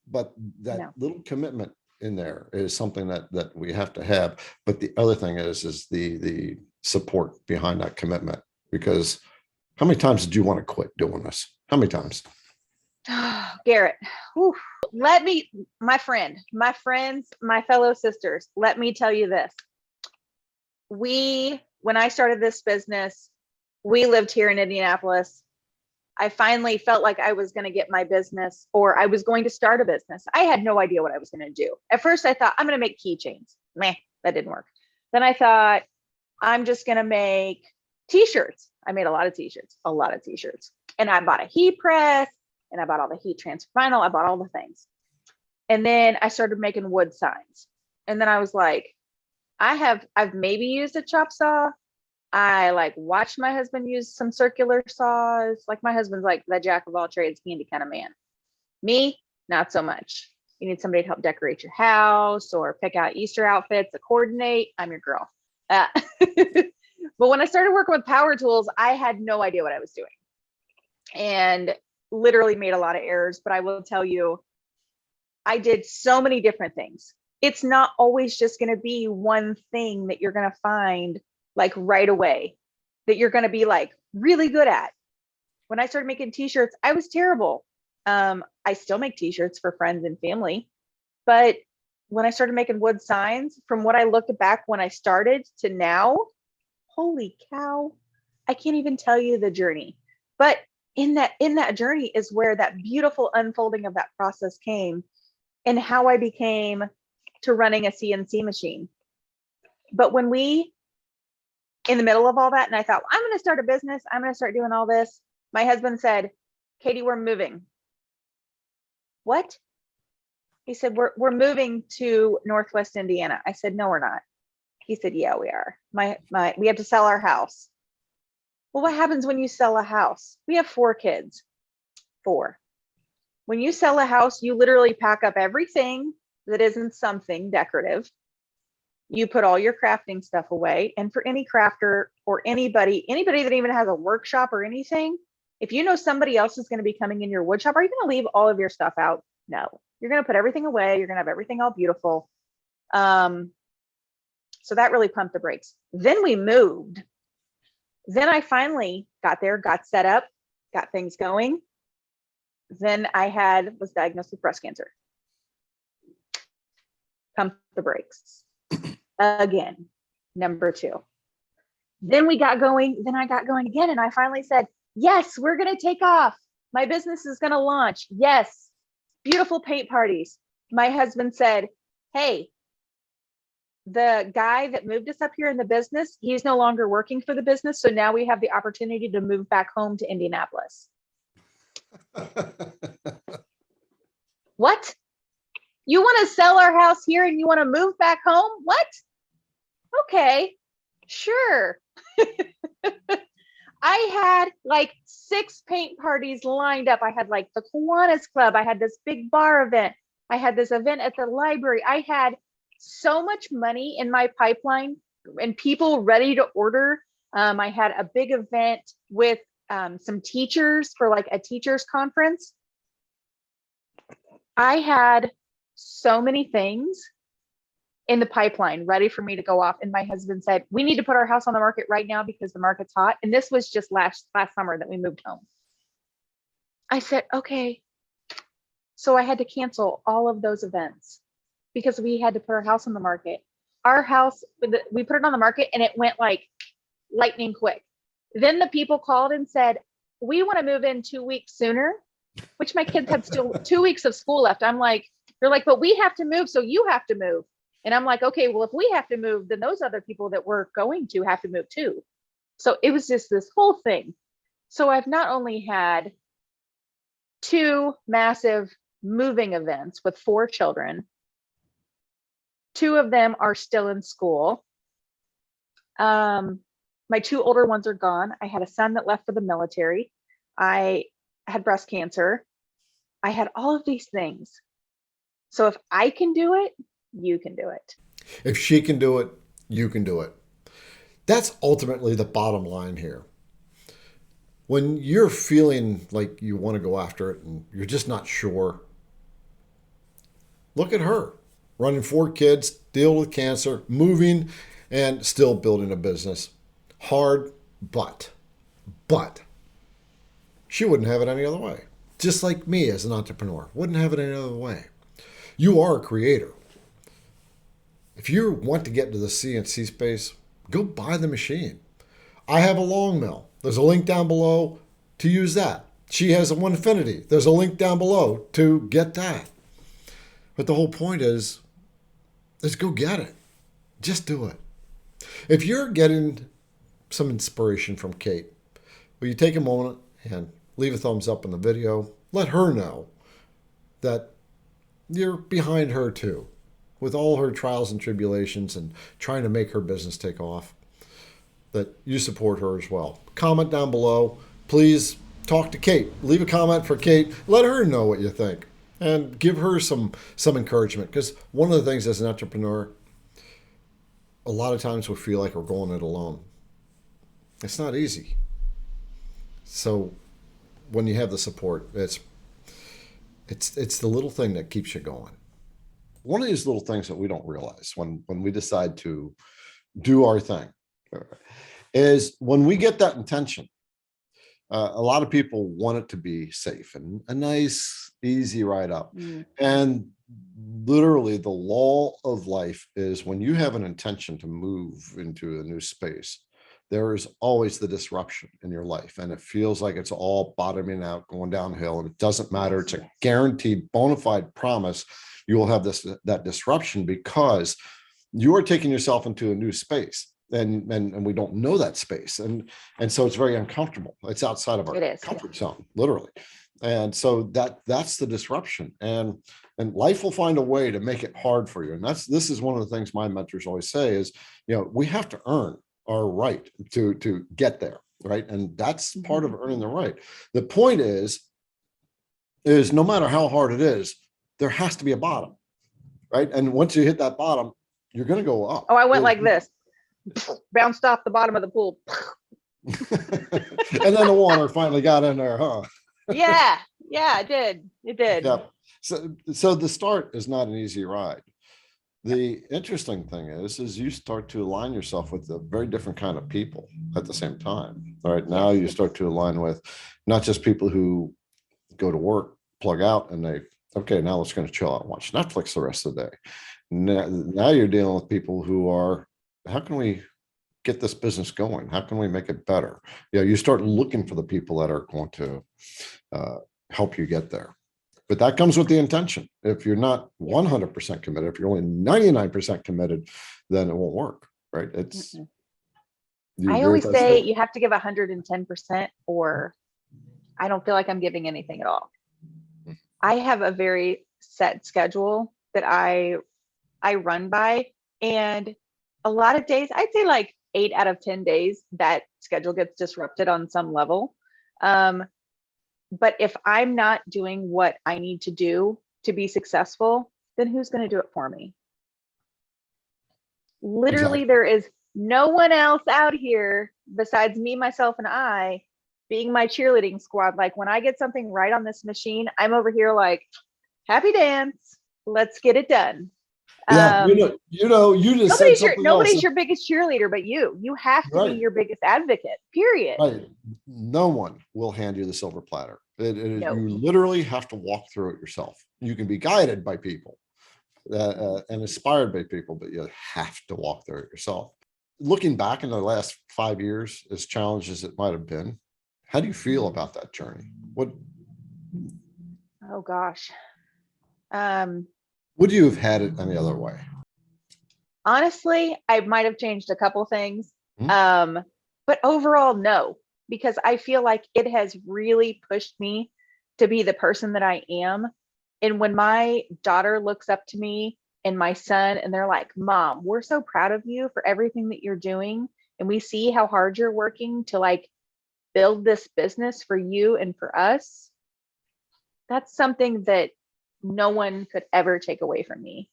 but that little commitment in there is something that we have to have. But the other thing is the support behind that commitment, because how many times did you want to quit doing this? How many times? Garrett, my friends, my fellow sisters, let me tell you this. When I started this business, we lived here in Indianapolis. I finally felt like I was going to get my business, or I was going to start a business. I had no idea what I was going to do. At first I thought, I'm going to make keychains. Meh, that didn't work. Then I thought, I'm just going to make t-shirts. I made a lot of t-shirts. And I bought a heat press, and I bought all the heat transfer vinyl. I bought all the things. And then I started making wood signs. And then I was like, I've maybe used a chop saw. I watched my husband use some circular saws. Like, my husband's like the jack of all trades, handy kind of man. Me, not so much. You need somebody to help decorate your house or pick out Easter outfits to coordinate. I'm your girl. But when I started working with power tools, I had no idea what I was doing, and literally made a lot of errors. But I will tell you, I did so many different things. It's not always just going to be one thing that you're going to find right away that you're going to be really good at. When I started making t-shirts, I was terrible. I still make t-shirts for friends and family, but when I started making wood signs, from what I looked back when I started to now, holy cow, I can't even tell you the journey. But in that journey is where that beautiful unfolding of that process came, and how I became to running a CNC machine. But when we, in the middle of all that, and I thought, I'm going to start a business, I'm going to start doing all this, my husband said, Katie, we're moving. What? He said, we're moving to Northwest Indiana. I said, no, we're not. He said, yeah, we are. We have to sell our house. Well, what happens when you sell a house? We have 4 kids. 4. When you sell a house, you literally pack up everything that isn't something decorative. You put all your crafting stuff away. And for any crafter or anybody that even has a workshop or anything, if you know somebody else is going to be coming in your wood shop, are you going to leave all of your stuff out? No, you're going to put everything away. You're going to have everything all beautiful. So that really pumped the brakes. Then we moved. Then I finally got there, got set up, got things going. Then I was diagnosed with breast cancer. Pumped the brakes again, number 2. Then we got going. Then I got going again. And I finally said, yes, we're going to take off. My business is going to launch. Yes. Beautiful paint parties. My husband said, hey, the guy that moved us up here in the business, he's no longer working for the business. So now we have the opportunity to move back home to Indianapolis. What? You want to sell our house here and you want to move back home? What? Okay, sure. I had like 6 paint parties lined up. I had like the Kiwanis Club. I had this big bar event. I had this event at the library. I had so much money in my pipeline and people ready to order. I had a big event with some teachers for like a teachers conference. I had so many things in the pipeline ready for me to go off. And my husband said, we need to put our house on the market right now because the market's hot. And this was just last summer that we moved home. I said, okay. So I had to cancel all of those events because we had to put our house on the market. Our house, we put it on the market and it went like lightning quick. Then the people called and said, we want to move in 2 weeks sooner, which my kids had still 2 weeks of school left. I'm like, they're like, but we have to move. So you have to move. And I'm like, okay, well, if we have to move, then those other people that we're going to have to move too. So it was just this whole thing. So I've not only had 2 massive moving events with 4 children. 2 of them are still in school. My 2 older ones are gone. I had a son that left for the military. I had breast cancer. I had all of these things. So if I can do it, you can do it. If she can do it, you can do it. That's ultimately the bottom line here. When you're feeling like you want to go after it and you're just not sure, look at her, running 4 kids, dealing with cancer, moving, and still building a business. Hard, but she wouldn't have it any other way. Just like me as an entrepreneur, wouldn't have it any other way. You are a creator. If you want to get into the CNC space, go buy the machine. I have a long mill. There's a link down below to use that. She has a Onefinity. There's a link down below to get that. But the whole point is go get it. Just do it. If you're getting some inspiration from Kate, will you take a moment and leave a thumbs up in the video? Let her know that you're behind her too, with all her trials and tribulations and trying to make her business take off, that you support her as well. Comment down below. Please talk to Kate. Leave a comment for Kate. Let her know what you think and give her some encouragement, because one of the things as an entrepreneur, a lot of times we feel like we're going it alone. It's not easy. So when you have the support, it's the little thing that keeps you going. One of these little things that we don't realize when we decide to do our thing is when we get that intention. A lot of people want it to be safe and a nice, easy ride up. And literally the law of life is when you have an intention to move into a new space, there is always the disruption in your life, and it feels like it's all bottoming out, going downhill, and it doesn't matter. It's a guaranteed bona fide promise you will have that disruption, because you are taking yourself into a new space, and we don't know that space, and so it's very uncomfortable. It's outside of our comfort zone, literally. And so that's the disruption, and life will find a way to make it hard for you. And this is one of the things my mentors always say is, we have to earn our right to get there, right? And that's part of earning the right. The point is no matter how hard it is, there has to be a bottom, right? And once you hit that bottom, you're going to go up. Oh, I went like this, bounced off the bottom of the pool. And then the water finally got in there, huh? Yeah, it did. Yeah. So the start is not an easy ride. The interesting thing is you start to align yourself with a very different kind of people at the same time. All right. Now you start to align with not just people who go to work, plug out, and now let's going to chill out and watch Netflix the rest of the day. Now you're dealing with people who are, how can we get this business going? How can we make it better? You start looking for the people that are going to help you get there. But that comes with the intention. If you're not 100% committed, if you're only 99% committed, then it won't work, right? I always say you have to give 110%, or I don't feel like I'm giving anything at all. I have a very set schedule that I run by, and a lot of days, I'd say like 8 out of 10 days, that schedule gets disrupted on some level. But if I'm not doing what I need to do to be successful, then who's going to do it for me? Literally, There is no one else out here besides me, myself, and I being my cheerleading squad. Like when I get something right on this machine, I'm over here like, happy dance, let's get it done. Yeah, you just said something nobody's your biggest cheerleader but you. You have to be your biggest advocate, period. Right. No one will hand you the silver platter. You literally have to walk through it yourself. You can be guided by people and inspired by people, but you have to walk through it yourself. Looking back in the last 5 years, as challenged as it might have been, how do you feel about that journey? Oh gosh. Would you have had it any other way? Honestly, I might have changed a couple things. But overall, no, because I feel like it has really pushed me to be the person that I am. And when my daughter looks up to me and my son, and they're like, Mom, we're so proud of you for everything that you're doing. And we see how hard you're working to like build this business for you and for us. That's something that no one could ever take away from me.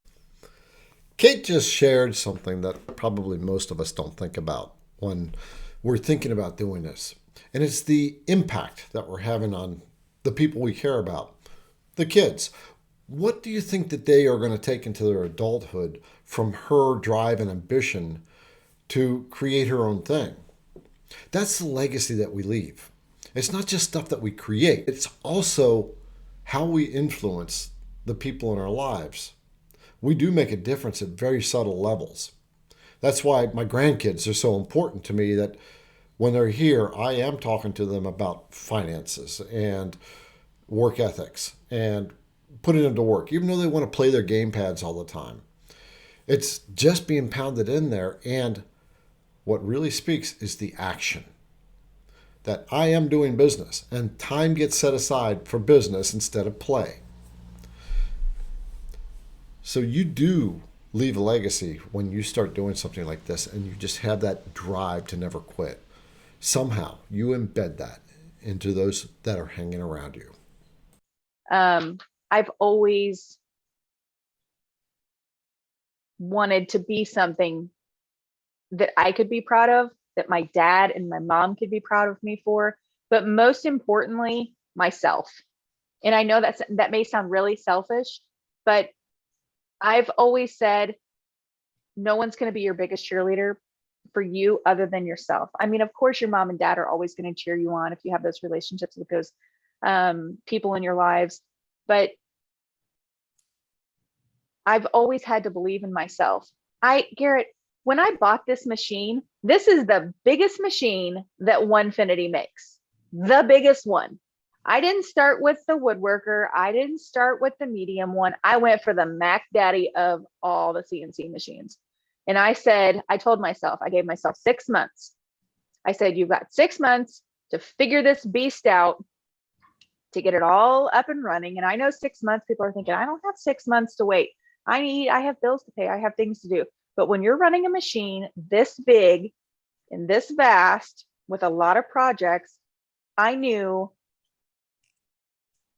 Kate just shared something that probably most of us don't think about when we're thinking about doing this. And it's the impact that we're having on the people we care about, the kids. What do you think that they are going to take into their adulthood from her drive and ambition to create her own thing? That's the legacy that we leave. It's not just stuff that we create. It's also how we influence the people in our lives. We do make a difference at very subtle levels. That's why my grandkids are so important to me, that when they're here, I am talking to them about finances and work ethics and putting them to work, even though they want to play their game pads all the time. It's just being pounded in there. And what really speaks is the action. That I am doing business, and time gets set aside for business instead of play. So you do leave a legacy when you start doing something like this, and you just have that drive to never quit. Somehow you embed that into those that are hanging around you. I've always wanted to be something that I could be proud of, that my dad and my mom could be proud of me for, but most importantly, myself. And I know that may sound really selfish, but I've always said, no one's going to be your biggest cheerleader for you other than yourself. I mean, of course, your mom and dad are always going to cheer you on if you have those relationships with those people in your lives. But I've always had to believe in myself. Garrett, when I bought this machine, this is the biggest machine that Onefinity makes, the biggest one. I didn't start with the woodworker. I didn't start with the medium one. I went for the Mac Daddy of all the CNC machines. And I told myself, I gave myself 6 months. I said, you've got 6 months to figure this beast out, to get it all up and running. And I know 6 months, people are thinking, I don't have 6 months to wait. I have bills to pay. I have things to do. But when you're running a machine this big and this vast with a lot of projects, I knew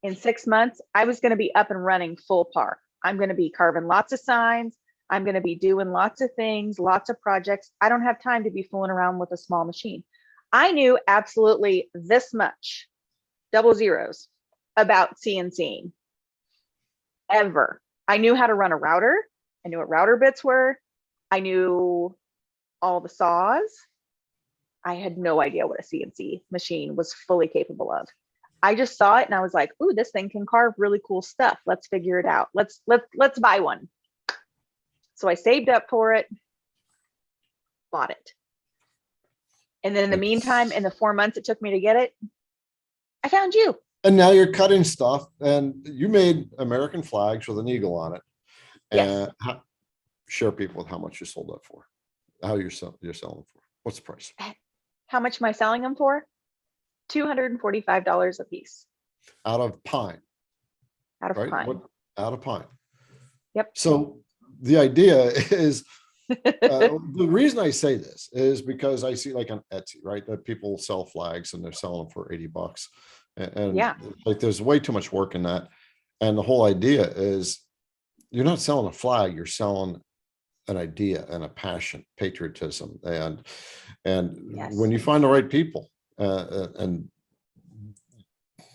in 6 months, I was going to be up and running full par. I'm going to be carving lots of signs. I'm going to be doing lots of things, lots of projects. I don't have time to be fooling around with a small machine. I knew absolutely this much, double zeros, about CNCing ever. I knew how to run a router. I knew what router bits were. I knew all the saws. I had no idea what a CNC machine was fully capable of. I just saw it and I was like, ooh, this thing can carve really cool stuff. Let's figure it out. Let's buy one. So I saved up for it, bought it. And then in the meantime, in the 4 months it took me to get it, I found you. And now you're cutting stuff, and you made American flags with an eagle on it. Yes. And share people with how much you sold that for, how you're selling for. What's the price? How much am I selling them for? $245 a piece. Out of pine. Out of Right? pine. Out of pine. Yep. So the idea is, the reason I say this is because I see like on Etsy, right, that people sell flags and they're selling them for $80. And Yeah. like there's way too much work in that. And the whole idea is you're not selling a flag, you're selling an idea and a passion, patriotism. And Yes. when you find the right people, and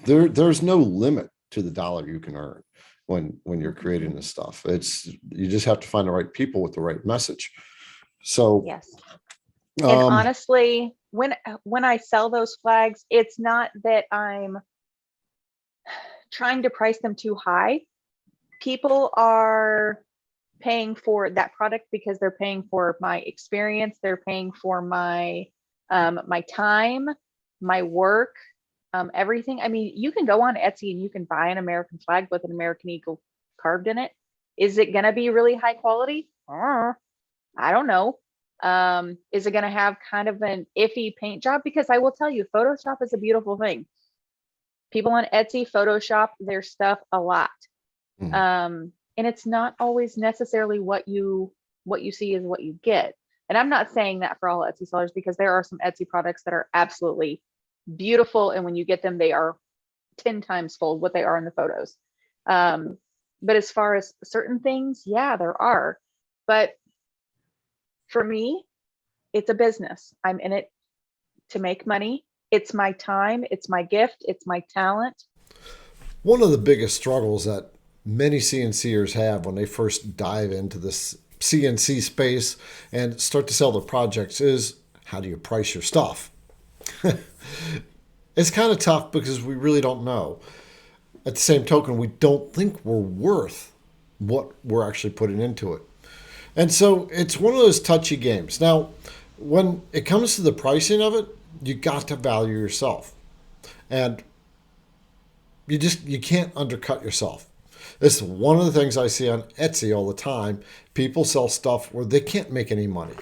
there's no limit to the dollar you can earn when you're creating this stuff. You just have to find the right people with the right message. So yes. And honestly, when I sell those flags, it's not that I'm trying to price them too high. People are paying for that product because they're paying for my experience. They're paying for my my time, my work, everything. I mean, you can go on Etsy and you can buy an American flag with an American eagle carved in it. Is it going to be really high quality? I don't know. Is it going to have kind of an iffy paint job? Because I will tell you, Photoshop is a beautiful thing. People on Etsy Photoshop their stuff a lot. And it's not always necessarily what you see is what you get. And I'm not saying that for all Etsy sellers, because there are some Etsy products that are absolutely beautiful. And when you get them, they are 10 times fold what they are in the photos. But as far as certain things, yeah, there are. But for me, it's a business. I'm in it to make money. It's my time. It's my gift. It's my talent. One of the biggest struggles that many CNCers have when they first dive into this CNC space and start to sell their projects is, how do you price your stuff? It's kind of tough because we really don't know. At the same token, we don't think we're worth what we're actually putting into it. And so it's one of those touchy games. Now, when it comes to the pricing of it, you got to value yourself. And you can't undercut yourself. This is one of the things I see on Etsy all the time. People sell stuff where they can't make any money.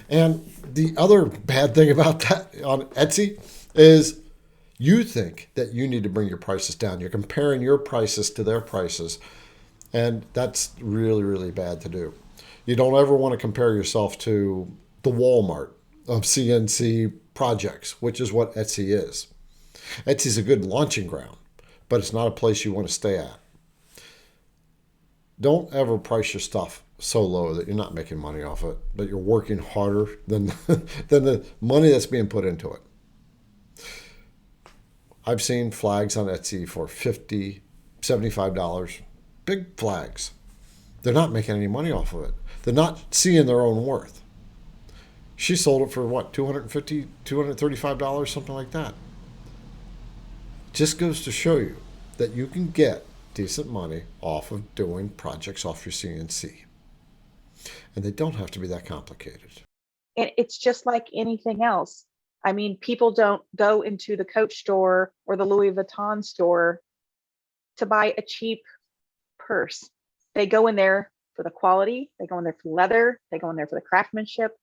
And the other bad thing about that on Etsy is you think that you need to bring your prices down. You're comparing your prices to their prices. And that's really, really bad to do. You don't ever want to compare yourself to the Walmart of CNC projects, which is what Etsy is. Etsy is a good launching ground, but it's not a place you want to stay at. Don't ever price your stuff so low that you're not making money off it, that you're working harder than the money that's being put into it. I've seen flags on Etsy for $50, $75, big flags. They're not making any money off of it. They're not seeing their own worth. She sold it for what, $250, $235, something like that. Just goes to show you that you can get decent money off of doing projects off your CNC. and they don't have to be that complicated. And it's just like anything else. I mean, people don't go into the Coach store or the Louis Vuitton store to buy a cheap purse. They go in there for the quality, they go in there for leather, they go in there for the craftsmanship.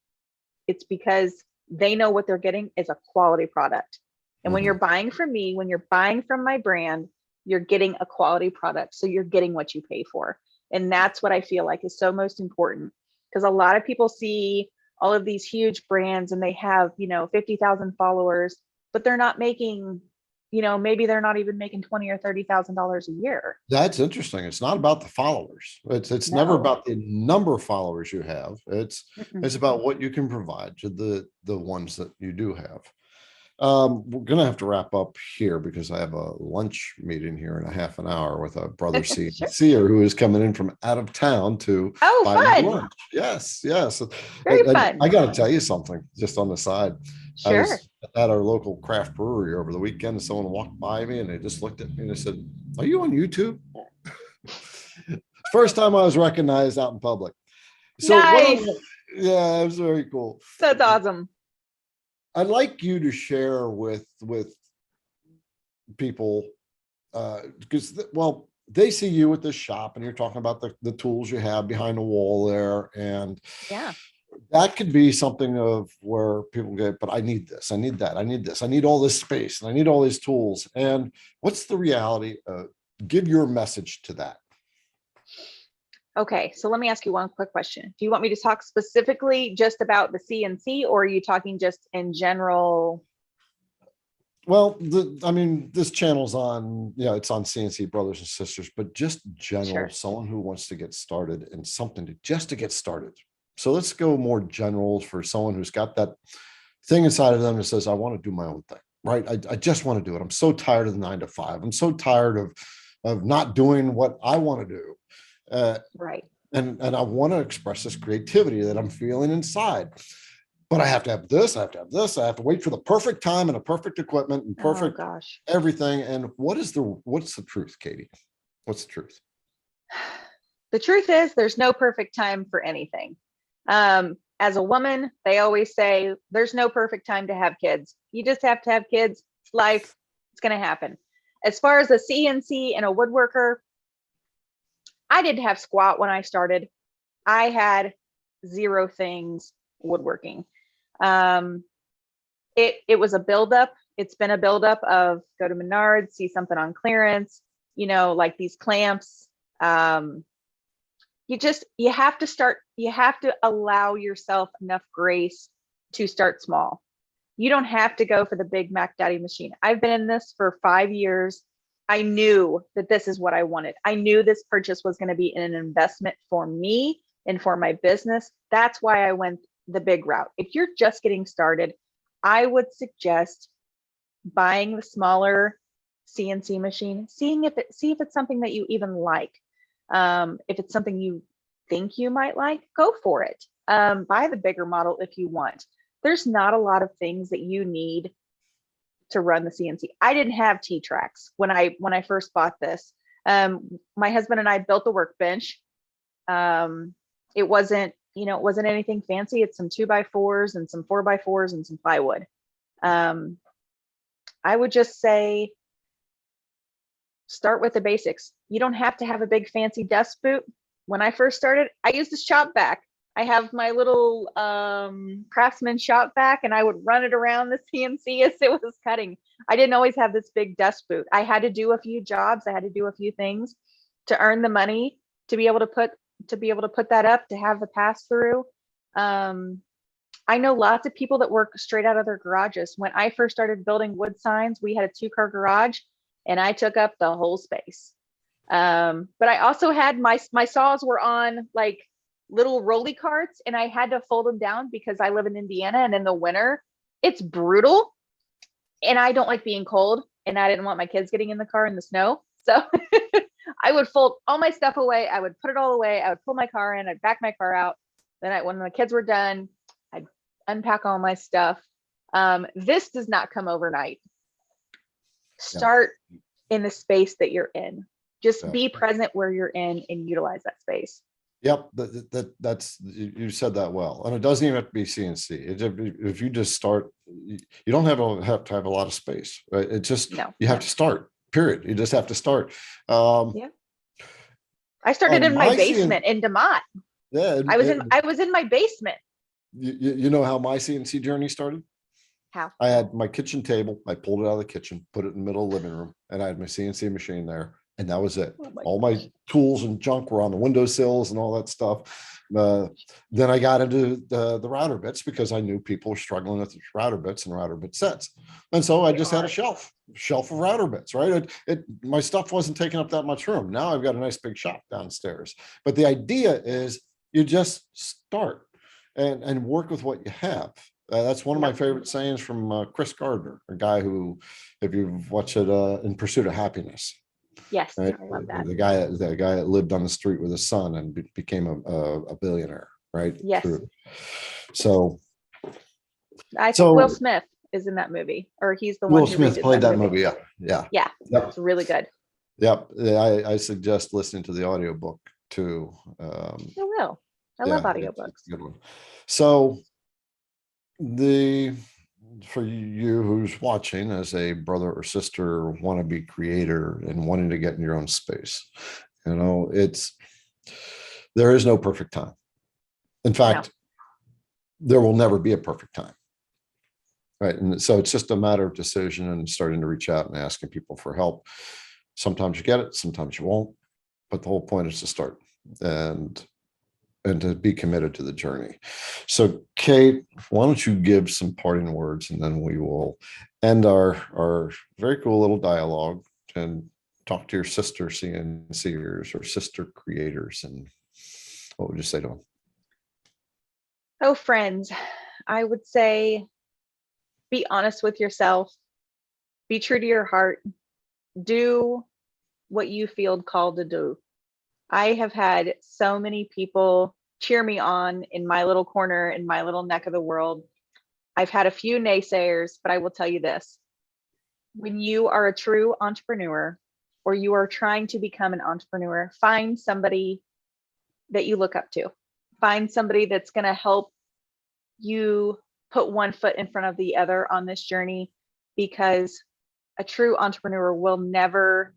It's because they know what they're getting is a quality product. And when you're buying from me, when you're buying from my brand, you're getting a quality product. So you're getting what you pay for. And that's what I feel like is so most important, because a lot of people see all of these huge brands and they have, 50,000 followers, but they're not making, maybe they're not even making $20,000 or $30,000 a year. That's interesting. It's not about the followers. It's never No. about the number of followers you have. It's Mm-mm. about what you can provide to the ones that you do have. We're gonna have to wrap up here because I have a lunch meeting here in a half an hour with a brother Sure. CNCer who is coming in from out of town to Oh, buy me fun. lunch. Yes. Very And fun. I got to tell you something just on the side. I Sure. was at our local craft brewery over the weekend and someone walked by me and they just looked at me and they said, "Are you on YouTube?" First time I was recognized out in public. So Nice. yeah, it was very cool. That's awesome. I'd like you to share with people because well, they see you at this shop and you're talking about the tools you have behind the wall there, and Yeah. that could be something of where people get, but I need this, I need that, I need this, I need all this space, and I need all these tools. And what's the reality? Give your message to that. Okay, so let me ask you one quick question. Do you want me to talk specifically just about the CNC, or are you talking just in general? Well, I mean, this channel's on, it's on CNC brothers and sisters, but just general, Sure. someone who wants to get started and something just to get started. So let's go more general for someone who's got that thing inside of them that says, I want to do my own thing, right? I just want to do it. I'm so tired of the 9 to 5. I'm so tired of not doing what I want to do. Right. And I want to express this creativity that I'm feeling inside. But I have to have this, I have to have this, I have to wait for the perfect time and a perfect equipment and perfect everything. And what's the truth, Katie? What's the truth? The truth is there's no perfect time for anything. As a woman, they always say there's no perfect time to have kids. You just have to have kids. It's life. It's going to happen. As far as a CNC and a woodworker, I didn't have squat when I started. I had zero things woodworking. It was a buildup. It's been a buildup of go to Menards, see something on clearance, like these clamps. You have to allow yourself enough grace to start small. You don't have to go for the big Mac Daddy machine. I've been in this for 5 years. I knew that this is what I wanted. I knew this purchase was going to be an investment for me and for my business. That's why I went the big route. If you're just getting started, I would suggest buying the smaller CNC machine, see if it's something that you even like. If it's something you think you might like, go for it. Buy the bigger model if you want. There's not a lot of things that you need to run the CNC. I didn't have T-tracks when I first bought this. My husband and I built the workbench. It wasn't anything fancy. It's some 2x4s and some 4x4s and some plywood. I would just say, start with the basics. You don't have to have a big fancy desk boot. When I first started, I used a shop vac. I have my little Craftsman shop vac, and I would run it around the CNC as it was cutting. I didn't always have this big desk boot. I had to do a few jobs. I had to do a few things to earn the money to be able to put that up, to have the pass through. I know lots of people that work straight out of their garages. When I first started building wood signs, we had a 2-car garage, and I took up the whole space. But I also had my saws were on like little rolly carts, and I had to fold them down because I live in Indiana, and in the winter it's brutal, and I don't like being cold, and I didn't want my kids getting in the car in the snow. So I would fold all my stuff away. I would put it all away. I would pull my car in. I'd back my car out. Then when the kids were done, I'd unpack all my stuff. This does not come overnight. Start in the space that you're in. Just be present where you're in and utilize that space. Yep, that's you said that well, and it doesn't even have to be CNC. If you just start, you don't have to have a lot of space, right? It just No. you have to start. Period. You just have to start. Um, Yeah. I started on in my my CN, basement in DeMont. yeah, I was in my basement. you know how my CNC journey started? How? I had my kitchen table. I pulled it out of the kitchen, put it in the middle of the living room, and I had my CNC machine there, and that was it. Oh my All gosh. my tools and junk were on the windowsills and all that stuff. Then I got into the router bits because I knew people were struggling with router bits and router bit sets, and so I They just had a are. shelf of router bits. Right, my stuff wasn't taking up that much room. Now I've got a nice big shop downstairs. But the idea is you just start and work with what you have. That's one of my Yep. favorite sayings from Chris Gardner, a guy who, if you've watched it, In Pursuit of Happiness, Yes, right? I love that. The guy that lived on the street with his son and became a billionaire, right? Yes. So, I think Will so Smith is in that movie, or he's the one Will who Smith redid played that that movie. movie. Yeah. Yeah. Yeah, Yep. it's really good. Yep. I suggest listening to the audiobook too. I will. I love Yeah, it's audiobooks. a good one. So the for you who's watching as a brother or sister wannabe creator and wanting to get in your own space, there is no perfect time. In No. fact, there will never be a perfect time, right? And so it's just a matter of decision and starting to reach out and asking people for help. Sometimes you get it, sometimes you won't, but the whole point is to start and to be committed to the journey. So, Kate, why don't you give some parting words, and then we will end our very cool little dialogue and talk to your sister CNCers or sister creators. And what would you say to them? Oh, friends, I would say be honest with yourself, be true to your heart, do what you feel called to do. I have had so many people cheer me on in my little corner, in my little neck of the world. I've had a few naysayers, but I will tell you this. When you are a true entrepreneur or you are trying to become an entrepreneur, find somebody that you look up to. Find somebody that's going to help you put one foot in front of the other on this journey, because a true entrepreneur will never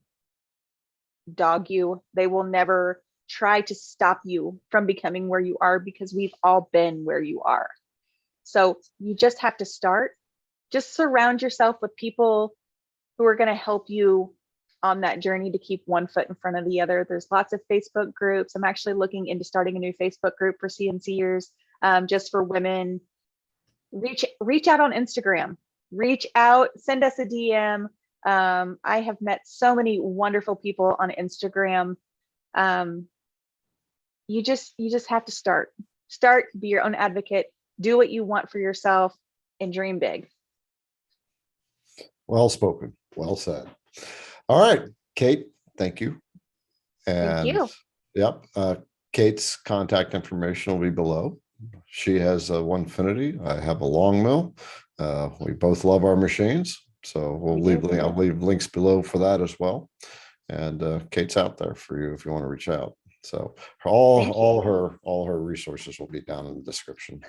dog you. They will never try to stop you from becoming where you are, because we've all been where you are. So you just have to start. Just surround yourself with people who are going to help you on that journey to keep one foot in front of the other. There's lots of Facebook groups. I'm actually looking into starting a new Facebook group for CNCers, just for women. Reach out on Instagram. Reach out, send us a DM. I have met so many wonderful people on Instagram. You just have to start. Start, be your own advocate, do what you want for yourself, and dream big. Well spoken. Well said. All right, Kate, thank you. Thank And you. yep, Kate's contact information will be below. She has a Onefinity. I have a long mill. We both love our machines, so I'll leave links below for that as well. And Kate's out there for you if you want to reach out. So all her resources will be down in the description.